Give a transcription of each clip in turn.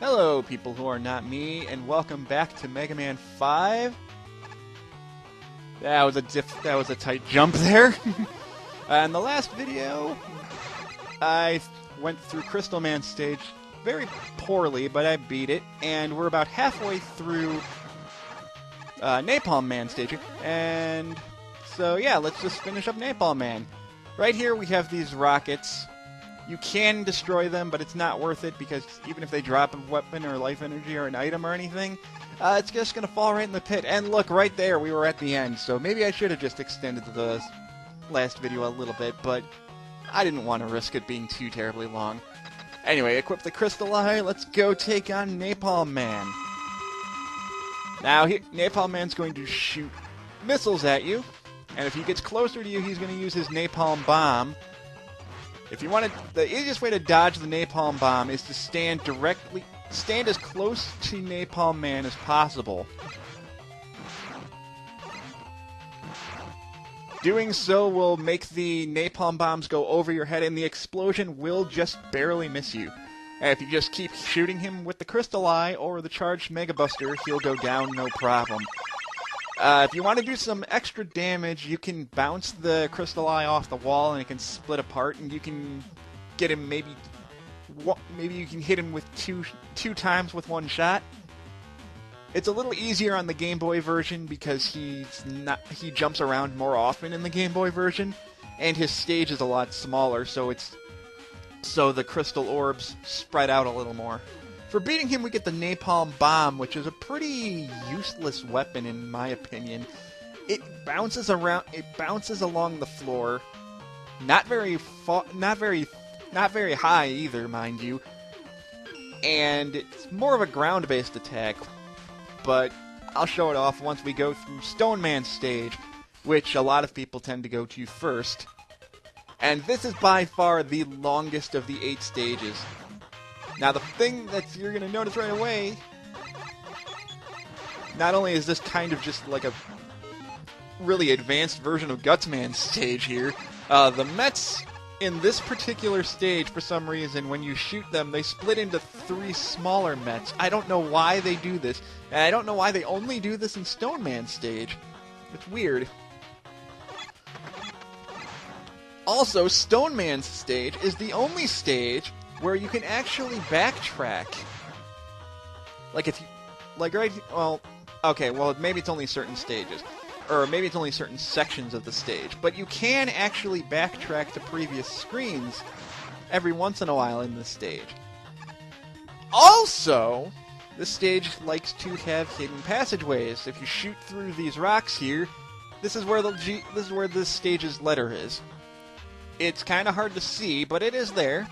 Hello, people who are not me, and welcome back to Megaman 5. That was a tight jump there. In the last video, I went through Crystal Man stage very poorly, but I beat it, and we're about halfway through Napalm Man stage. And so yeah, let's just finish up Napalm Man. Right here we have these rockets. You can destroy them, but it's not worth it because even if they drop a weapon or life energy or an item or anything, it's just going to fall right in the pit. And look, right there, we were at the end, so maybe I should have just extended the last video a little bit, but I didn't want to risk it being too terribly long. Anyway, equip the Crystal Eye, let's go take on Napalm Man. Now, Napalm Man's going to shoot missiles at you, and if he gets closer to you, he's going to use his Napalm Bomb. If you want to, the easiest way to dodge the Napalm Bomb is to stand as close to Napalm Man as possible. Doing so will make the Napalm Bombs go over your head, and the explosion will just barely miss you. And if you just keep shooting him with the Crystal Eye or the Charged Mega Buster, he'll go down no problem. If you want to do some extra damage, you can bounce the Crystal Eye off the wall and it can split apart, and you can get him maybe you can hit him with two times with one shot. It's a little easier on the Game Boy version because he jumps around more often in the Game Boy version, and his stage is a lot smaller, so the crystal orbs spread out a little more. For beating him, we get the Napalm Bomb, which is a pretty useless weapon in my opinion. It bounces around. It bounces along the floor, not very high either, mind you. And it's more of a ground-based attack. But I'll show it off once we go through Stone Man stage, which a lot of people tend to go to first. And this is by far the longest of the 8 stages. Now, the thing that you're going to notice right away, not only is this kind of just like a really advanced version of Gutsman's stage here, the Mets in this particular stage, for some reason, when you shoot them, they split into 3 smaller Mets. I don't know why they do this, and I don't know why they only do this in Stone Man stage. It's weird. Also, Stone Man's stage is the only stage where you can actually backtrack. Maybe it's only certain stages. Or maybe it's only certain sections of the stage. But you can actually backtrack to previous screens every once in a while in this stage. Also, this stage likes to have hidden passageways. If you shoot through these rocks here, this is where this stage's letter is. It's kind of hard to see, but it is there.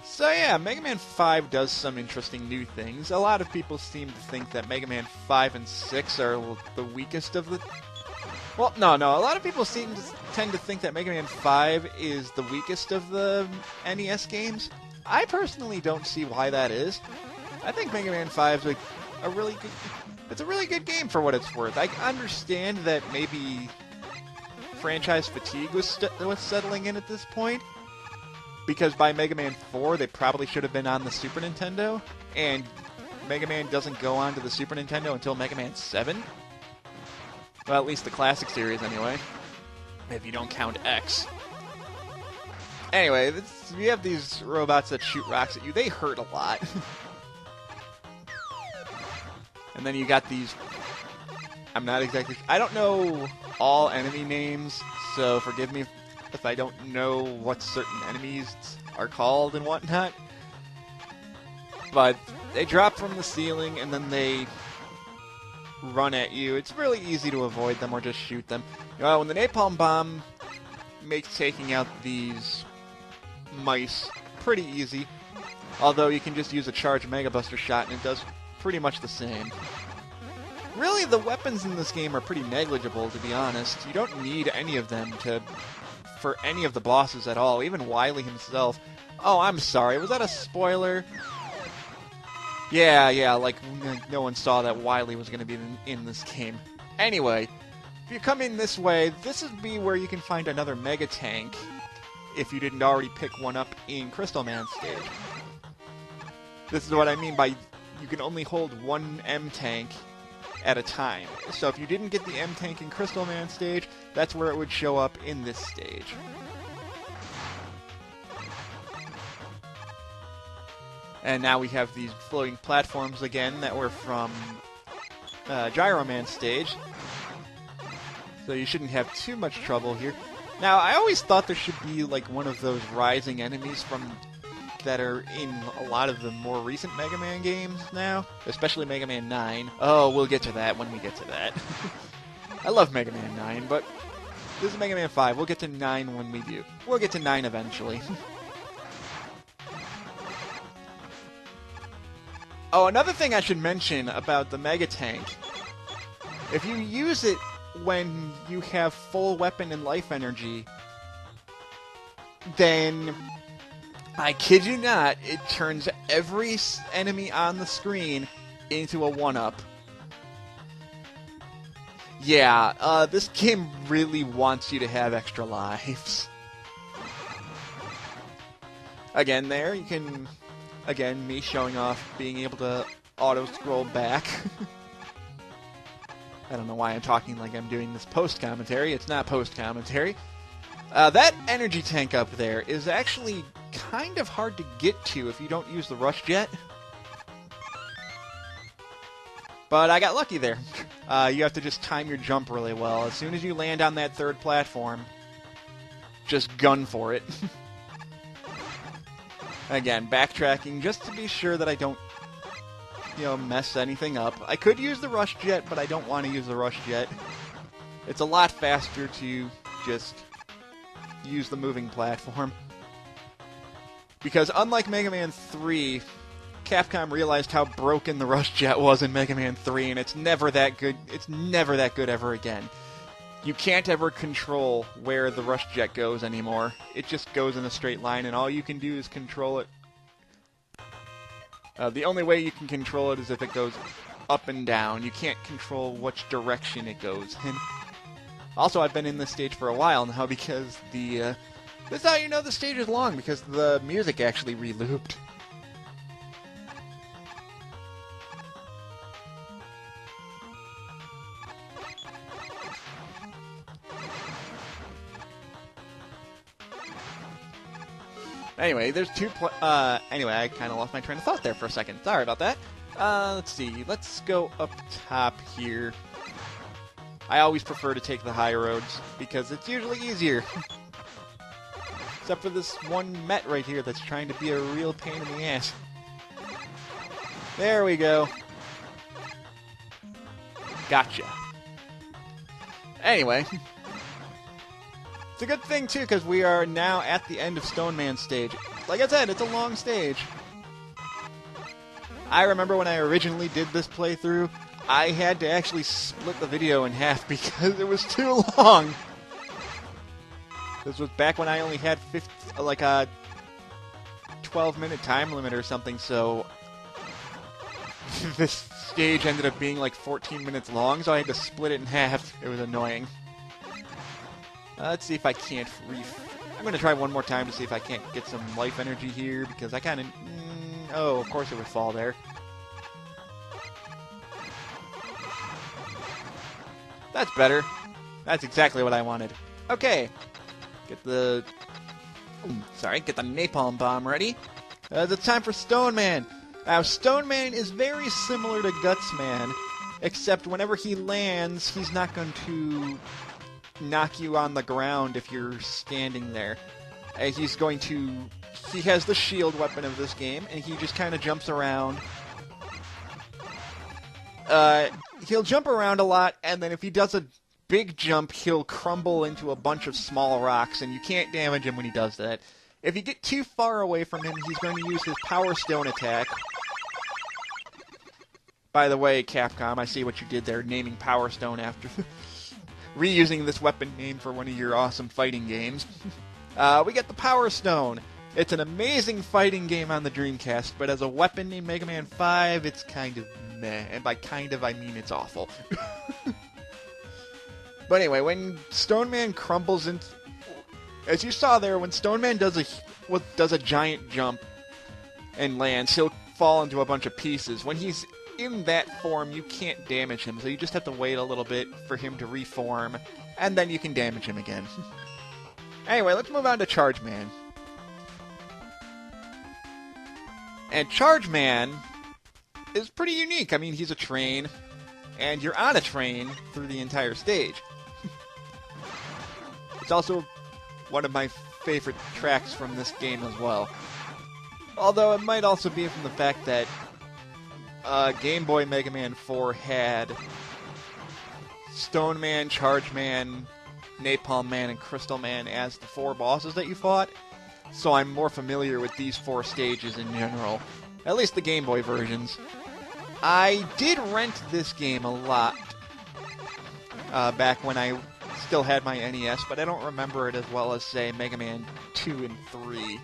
So yeah, Mega Man 5 does some interesting new things. A lot of people seem to think that Mega Man 5 and 6 are the weakest of the... Well, no. A lot of people tend to think that Mega Man 5 is the weakest of the NES games. I personally don't see why that is. I think Mega Man 5 is a really good game for what it's worth. I understand that maybe franchise fatigue was settling in at this point, because by Mega Man 4, they probably should have been on the Super Nintendo, and Mega Man doesn't go on to the Super Nintendo until Mega Man 7. Well, at least the classic series, anyway. If you don't count X. Anyway, you have these robots that shoot rocks at you. They hurt a lot. And then you got these... I don't know all enemy names, so forgive me if I don't know what certain enemies are called and whatnot. But they drop from the ceiling and then they run at you. It's really easy to avoid them or just shoot them. When the Napalm Bomb makes taking out these mice pretty easy. Although you can just use a Charged Mega Buster shot and it does pretty much the same. Really, the weapons in this game are pretty negligible, to be honest. You don't need any of them for any of the bosses at all, even Wily himself. Oh, I'm sorry, was that a spoiler? Yeah, like, no one saw that Wily was going to be in this game. Anyway, if you come in this way, this would be where you can find another Mega Tank, if you didn't already pick one up in Crystal Man stage. This is what I mean by you can only hold one M-Tank at a time. So if you didn't get the M-Tank in Crystal Man stage, that's where it would show up in this stage. And now we have these floating platforms again that were from Gyro Man stage. So you shouldn't have too much trouble here. Now, I always thought there should be like one of those rising enemies from that are in a lot of the more recent Mega Man games now, especially Mega Man 9. Oh, we'll get to that when we get to that. I love Mega Man 9, but this is Mega Man 5. We'll get to 9 when we do. We'll get to 9 eventually. Oh, another thing I should mention about the Mega Tank. If you use it when you have full weapon and life energy, then, I kid you not, it turns every enemy on the screen into a 1-up. Yeah, this game really wants you to have extra lives. Again, there, you can... Again, me showing off being able to auto-scroll back. I don't know why I'm talking like I'm doing this post-commentary. It's not post-commentary. That energy tank up there is actually kind of hard to get to if you don't use the rush jet. But I got lucky there. You have to just time your jump really well. As soon as you land on that third platform, just gun for it. Again, backtracking just to be sure that I don't, mess anything up. I could use the rush jet, but I don't want to use the rush jet. It's a lot faster to just use the moving platform. Because unlike Mega Man 3, Capcom realized how broken the rush jet was in Mega Man 3, and it's never that good. It's never that good ever again. You can't ever control where the rush jet goes anymore. It just goes in a straight line, and all you can do is control it. The only way you can control it is if it goes up and down. You can't control which direction it goes in. Also, I've been in this stage for a while now because the... This is how you know the stage is long, because the music actually re-looped. Anyway, there's anyway, I kind of lost my train of thought there for a second. Sorry about that. Let's see. Let's go up top here. I always prefer to take the high roads, because it's usually easier. Except for this one Met right here that's trying to be a real pain in the ass. There we go. Gotcha. Anyway. It's a good thing, too, because we are now at the end of Stone Man stage. Like I said, it's a long stage. I remember when I originally did this playthrough, I had to actually split the video in half because it was too long. This was back when I only had a 12-minute time limit or something, so this stage ended up being like 14 minutes long, so I had to split it in half. It was annoying. Let's see if I can't I'm going to try one more time to see if I can't get some life energy here, because I kind of... oh, of course it would fall there. That's better. That's exactly what I wanted. Okay. Get the... get the Napalm Bomb ready. It's time for Stone Man. Now, Stone Man is very similar to Guts Man, except whenever he lands, he's not going to knock you on the ground if you're standing there. He's going to... He has the shield weapon of this game, and he just kind of jumps around. He'll jump around a lot, and then if he does a big jump, he'll crumble into a bunch of small rocks, and you can't damage him when he does that. If you get too far away from him, he's going to use his Power Stone attack. By the way, Capcom, I see what you did there, naming Power Stone after... reusing this weapon name for one of your awesome fighting games. We get the Power Stone. It's an amazing fighting game on the Dreamcast, but as a weapon in Mega Man 5, it's kind of meh. And by kind of, I mean it's awful. But anyway, when Stone Man crumbles into... As you saw there, when Stone Man does a giant jump and lands, he'll fall into a bunch of pieces. When he's in that form, you can't damage him, so you just have to wait a little bit for him to reform, and then you can damage him again. Anyway, let's move on to Charge Man. And Charge Man is pretty unique. I mean, he's a train, and you're on a train through the entire stage. It's also one of my favorite tracks from this game as well. Although it might also be from the fact that Game Boy Mega Man 4 had Stone Man, Charge Man, Napalm Man, and Crystal Man as the 4 bosses that you fought. So I'm more familiar with these 4 stages in general. At least the Game Boy versions. I did rent this game a lot back when I still had my NES, but I don't remember it as well as, say, Mega Man 2 and 3.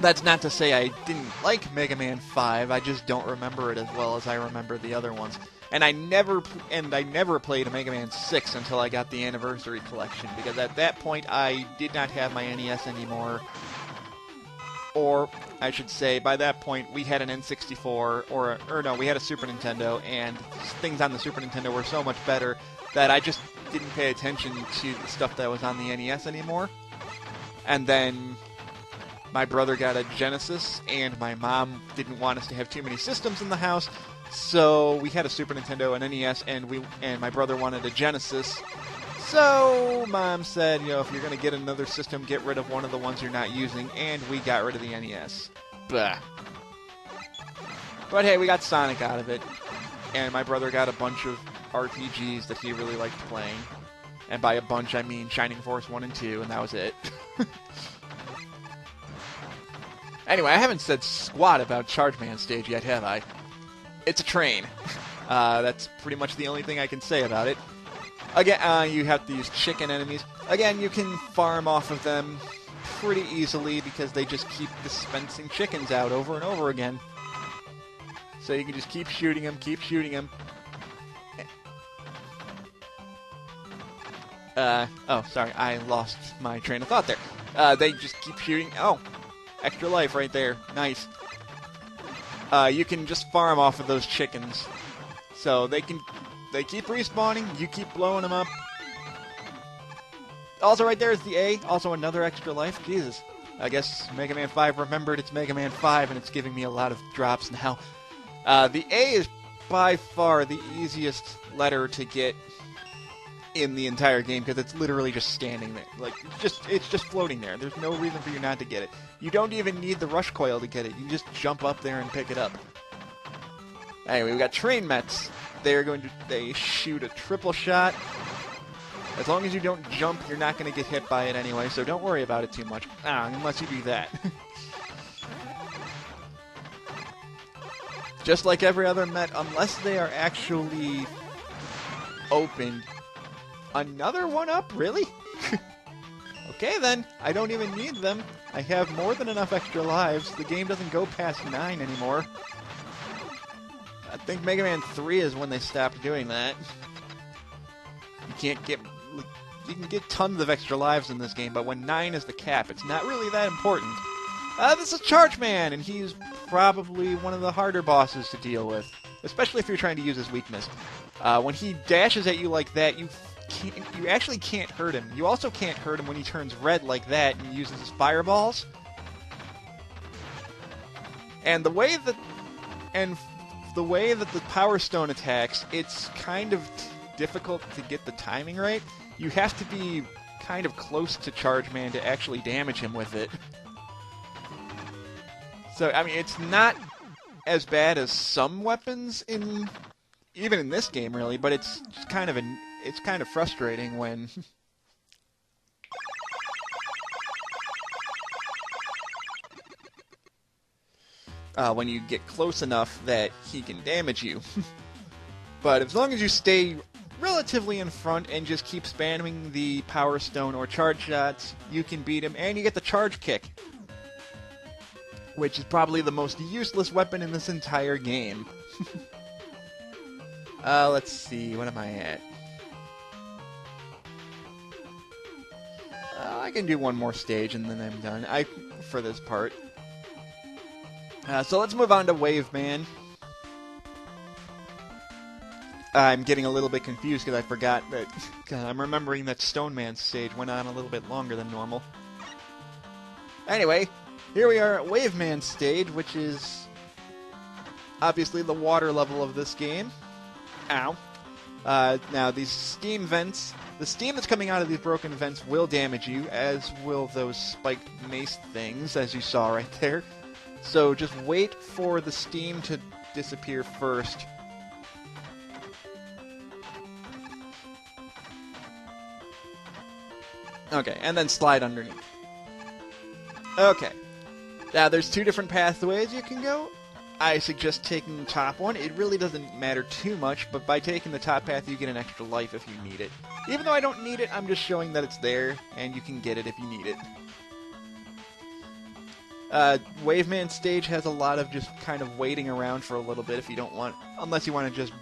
That's not to say I didn't like Mega Man 5, I just don't remember it as well as I remember the other ones. And I never played a Mega Man 6 until I got the Anniversary Collection, because at that point I did not have my NES anymore. Or, I should say, by that point we had an N64, or no, we had a Super Nintendo, and things on the Super Nintendo were so much better that I just didn't pay attention to the stuff that was on the NES anymore. And then my brother got a Genesis, and my mom didn't want us to have too many systems in the house, so we had a Super Nintendo, an NES, and my brother wanted a Genesis. So Mom said, you know, if you're going to get another system, get rid of one of the ones you're not using, and we got rid of the NES. Bah. But hey, we got Sonic out of it, and my brother got a bunch of RPGs that he really liked playing. And by a bunch, I mean Shining Force 1 and 2, and that was it. Anyway, I haven't said squat about Charge Man stage yet, have I? It's a train. That's pretty much the only thing I can say about it. Again, you have these chicken enemies. Again, you can farm off of them pretty easily because they just keep dispensing chickens out over and over again. So you can just keep shooting them, keep shooting them. Oh, sorry, I lost my train of thought there. They just keep shooting. Oh, extra life right there. Nice. You can just farm off of those chickens. So they keep respawning, you keep blowing them up. Also right there is the A, also another extra life. Jesus. I guess Mega Man 5 remembered it's Mega Man 5 and it's giving me a lot of drops now. The A is by far the easiest letter to get in the entire game because it's literally just standing there. Like, it's just floating there. There's no reason for you not to get it. You don't even need the rush coil to get it. You can just jump up there and pick it up. Anyway, we got train mets. They shoot a triple shot. As long as you don't jump, you're not going to get hit by it anyway, so don't worry about it too much. Unless you do that. Just like every other Met, unless they are actually opened. Another one-up? Really? Okay then, I don't even need them. I have more than enough extra lives. The game doesn't go past 9 anymore. I think Mega Man 3 is when they stopped doing that. You can get tons of extra lives in this game, but when 9 is the cap, it's not really that important. This is Charge Man, and he's probably one of the harder bosses to deal with, especially if you're trying to use his weakness. When he dashes at you like that, you actually can't hurt him. You also can't hurt him when he turns red like that and uses his fireballs. And the way that the Power Stone attacks, it's kind of difficult to get the timing right. You have to be kind of close to Charge Man to actually damage him with it. So, I mean, it's not as bad as some weapons even in this game, really, but it's kind of frustrating when when you get close enough that he can damage you. But as long as you stay relatively in front and just keep spamming the Power Stone or charge shots, you can beat him, and you get the charge kick, which is probably the most useless weapon in this entire game. Let's see, what am I at? I I can do one more stage and then I'm done. For this part. So let's move on to Wave Man. I'm getting a little bit confused because I forgot that... I'm remembering that Stone Man's stage went on a little bit longer than normal. Anyway, here we are at Wave Man's stage, which is obviously the water level of this game. Ow. Now, these steam vents... The steam that's coming out of these broken vents will damage you, as will those spiked mace things, as you saw right there. So just wait for the steam to disappear first. Okay, and then slide underneath. Okay. Now, there's two different pathways you can go. I suggest taking the top one. It really doesn't matter too much, but by taking the top path, you get an extra life if you need it. Even though I don't need it, I'm just showing that it's there, and you can get it if you need it. Wave Man stage has a lot of just kind of waiting around for a little bit if you don't want... Unless you want to just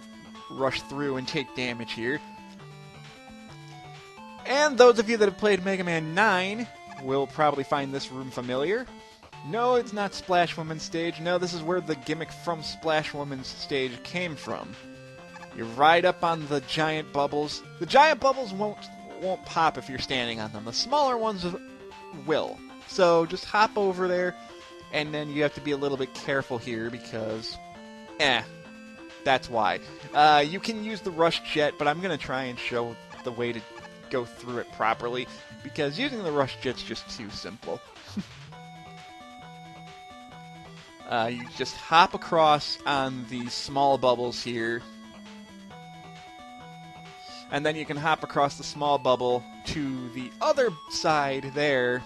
rush through and take damage here. And those of you that have played Mega Man 9 will probably find this room familiar. No, it's not Splash Woman's stage. No, this is where the gimmick from Splash Woman's stage came from. You ride up on the giant bubbles. The giant bubbles won't pop if you're standing on them. The smaller ones will. So just hop over there, and then you have to be a little bit careful here because... that's why. You can use the Rush Jet, but I'm going to try and show the way to go through it properly, because using the Rush Jet's just too simple. You just hop across on these small bubbles here, and then you can hop across the small bubble to the other side there,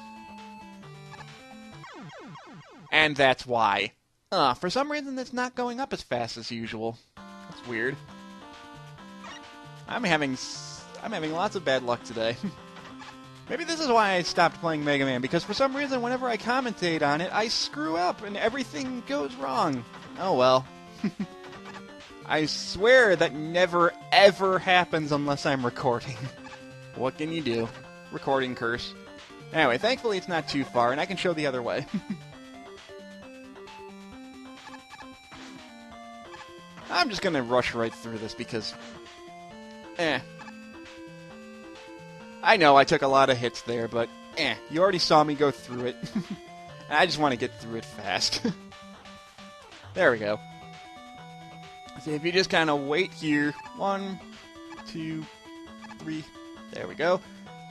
and that's why. For some reason it's not going up as fast as usual. That's weird. I'm having lots of bad luck today. Maybe this is why I stopped playing Mega Man, because for some reason, whenever I commentate on it, I screw up and everything goes wrong. Oh well. I swear that never, ever happens unless I'm recording. What can you do? Recording curse. Anyway, thankfully it's not too far, and I can show the other way. I'm just gonna rush right through this because... I know I took a lot of hits there, but you already saw me go through it. And I just want to get through it fast. There we go. So if you just kind of wait here, 1, 2, 3, there we go.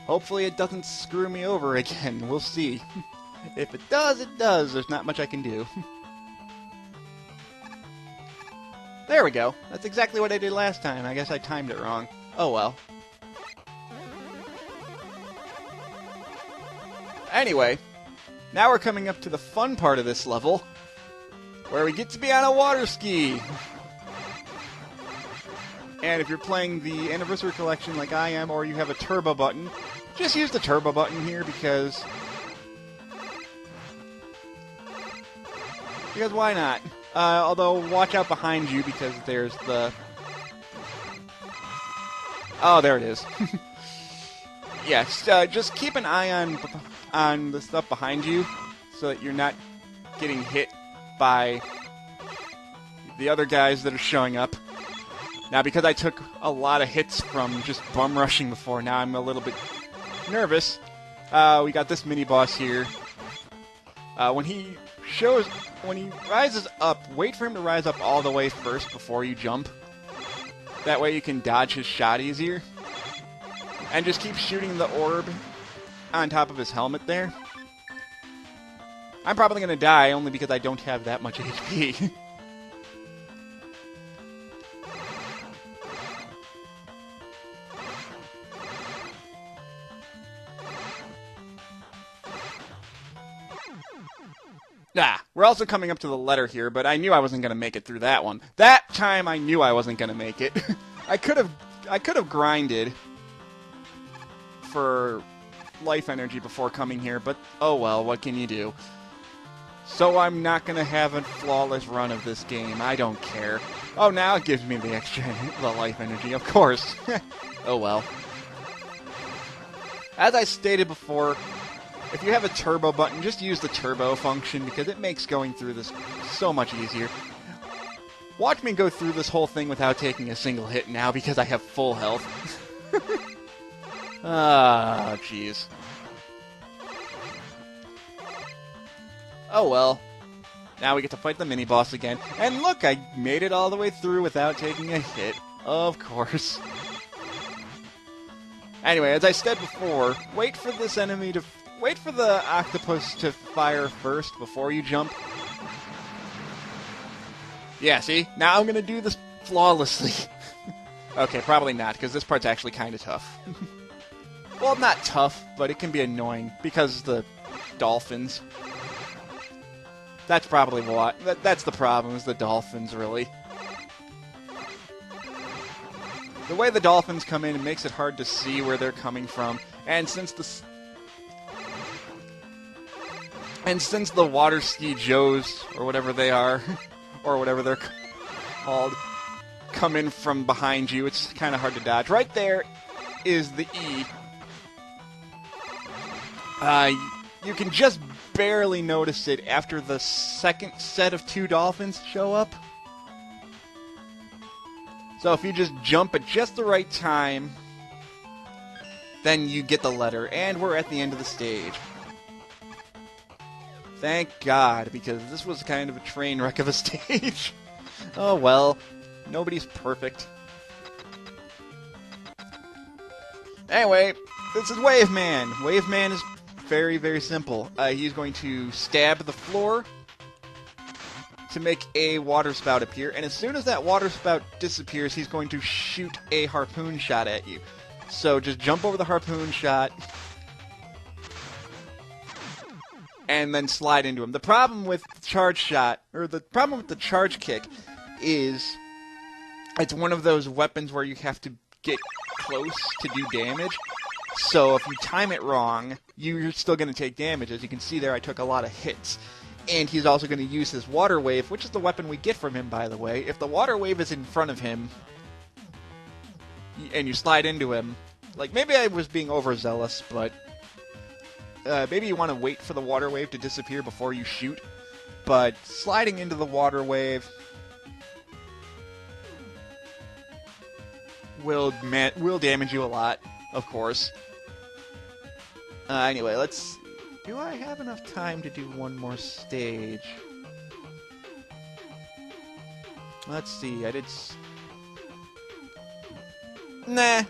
Hopefully it doesn't screw me over again. We'll see. If it does, it does. There's not much I can do. There we go. That's exactly what I did last time. I guess I timed it wrong. Oh well. Anyway, now we're coming up to the fun part of this level, where we get to be on a water ski. And if you're playing the Anniversary Collection like I am, or you have a turbo button, just use the turbo button here because why not? Although, watch out behind you because there's the... Oh, there it is. Yes, just keep an eye on the stuff behind you so that you're not getting hit by the other guys that are showing up. Now, because I took a lot of hits from just bum rushing before, now I'm a little bit nervous. We got this mini-boss here. When he rises up, wait for him to rise up all the way first before you jump. That way you can dodge his shot easier. And just keep shooting the orb on top of his helmet there. I'm probably going to die only because I don't have that much HP. We're also coming up to the letter here, but I knew I wasn't going to make it through that one. That time I knew I wasn't going to make it. I could have grinded for life energy before coming here, but oh well, what can you do? So I'm not going to have a flawless run of this game. I don't care. Oh, now it gives me the extra life energy, of course. Oh well. As I stated before, If you have a turbo button, just use the turbo function because it makes going through this so much easier. Watch me go through this whole thing without taking a single hit now because I have full health. Ah, jeez. Oh well. Now we get to fight the mini-boss again. And look, I made it all the way through without taking a hit. Of course. Anyway, as I said before, wait for this enemy to... Wait for the octopus to fire first before you jump. Yeah, see? Now I'm gonna do this flawlessly. Okay, probably not, because this part's actually kind of tough. Well, not tough, but it can be annoying, because the dolphins. That's probably what. That's the problem, is the dolphins, really. The way the dolphins come in, it makes it hard to see where they're coming from, and since the water ski Joes, or whatever they are, or whatever they're called, come in from behind you, it's kind of hard to dodge. Right there is the E. You can just barely notice it after the second set of 2 dolphins show up. So if you just jump at just the right time, then you get the letter, and we're at the end of the stage. Thank God, because this was kind of a train wreck of a stage. Oh well, nobody's perfect. Anyway, this is Wave Man. Wave Man is very, very simple. He's going to stab the floor to make a water spout appear, and as soon as that water spout disappears, he's going to shoot a harpoon shot at you. So just jump over the harpoon shot, and then slide into him. The problem with the charge shot, or the problem with the charge kick, is it's one of those weapons where you have to get close to do damage. So if you time it wrong, you're still going to take damage. As you can see there, I took a lot of hits. And he's also going to use his water wave, which is the weapon we get from him, by the way. If the water wave is in front of him, and you slide into him, like, maybe I was being overzealous, but maybe you want to wait for the water wave to disappear before you shoot. But sliding into the water wave will damage you a lot, of course. Anyway, let's... Do I have enough time to do one more stage? Let's see, I did... Nah,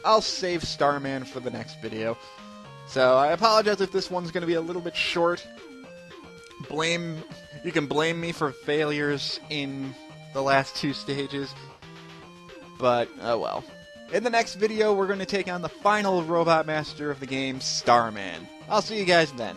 I'll save Starman for the next video. So, I apologize if this one's gonna be a little bit short. You can blame me for failures in the last 2 stages. But, oh well. In the next video, we're going to take on the final robot master of the game, Starman. I'll see you guys then.